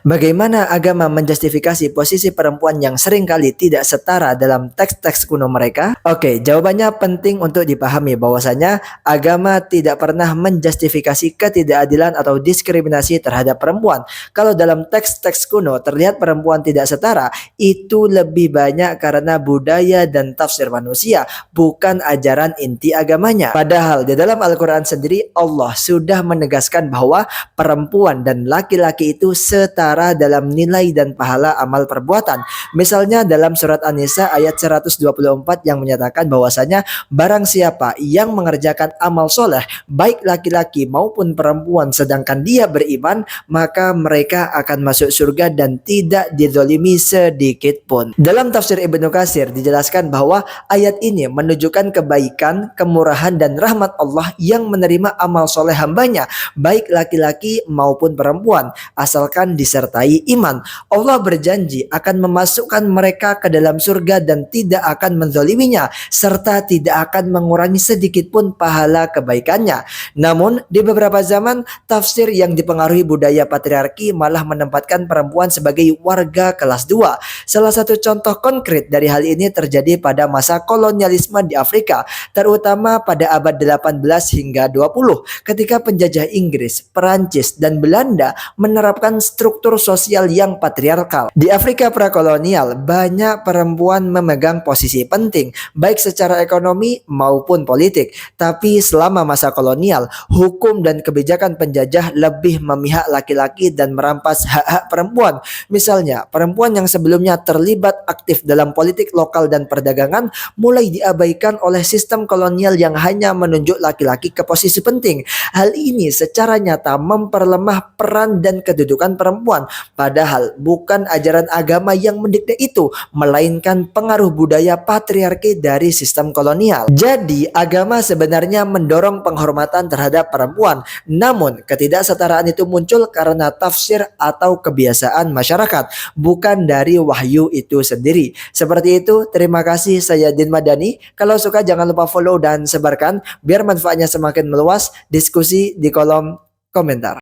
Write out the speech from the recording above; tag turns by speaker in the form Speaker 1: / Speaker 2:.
Speaker 1: Bagaimana agama menjustifikasi posisi perempuan yang seringkali tidak setara dalam teks-teks kuno mereka? Oke, jawabannya penting untuk dipahami bahwasanya agama tidak pernah menjustifikasi ketidakadilan atau diskriminasi terhadap perempuan. Kalau dalam teks-teks kuno terlihat perempuan tidak setara, itu lebih banyak karena budaya dan tafsir manusia, bukan ajaran inti agamanya. Padahal di dalam Al-Quran sendiri Allah sudah menegaskan bahwa perempuan dan laki-laki itu setara dalam nilai dan pahala amal perbuatan. Misalnya dalam surat An-Nisa ayat 124 yang menyatakan bahwasanya barang siapa yang mengerjakan amal soleh baik laki-laki maupun perempuan sedangkan dia beriman, maka mereka akan masuk surga dan tidak dizolimi sedikit pun. Dalam tafsir Ibnu Katsir dijelaskan bahwa ayat ini menunjukkan kebaikan, kemurahan dan rahmat Allah yang menerima amal soleh hambanya baik laki-laki maupun perempuan asalkan disertai iman. Allah berjanji akan memasukkan mereka ke dalam surga dan tidak akan menzaliminya serta tidak akan mengurangi sedikit pun pahala kebaikannya. Namun di beberapa zaman tafsir yang dipengaruhi budaya patriarki malah menempatkan perempuan sebagai warga kelas 2. Salah satu contoh konkret dari hal ini terjadi pada masa kolonialisme di Afrika, terutama pada abad 18 hingga 20 ketika penjajah Inggris, Perancis, dan Belanda menerapkan struktur sosial yang patriarkal. Di Afrika prakolonial, banyak perempuan memegang posisi penting, baik secara ekonomi maupun politik. Tapi selama masa kolonial, hukum dan kebijakan penjajah lebih memihak laki-laki dan merampas hak-hak perempuan. Misalnya, perempuan yang sebelumnya terlibat aktif dalam politik lokal dan perdagangan mulai diabaikan oleh sistem kolonial yang hanya menunjuk laki-laki ke posisi penting. Hal ini secara nyata memperlemah peran dan kedudukan perempuan. Padahal bukan ajaran agama yang mendikte itu, melainkan pengaruh budaya patriarki dari sistem kolonial. Jadi agama sebenarnya mendorong penghormatan terhadap perempuan. Namun ketidaksetaraan itu muncul karena tafsir atau kebiasaan masyarakat, bukan dari wahyu itu sendiri. Seperti itu, terima kasih, saya Din Madani. Kalau suka jangan lupa follow dan sebarkan biar manfaatnya semakin meluas. Diskusi di kolom komentar.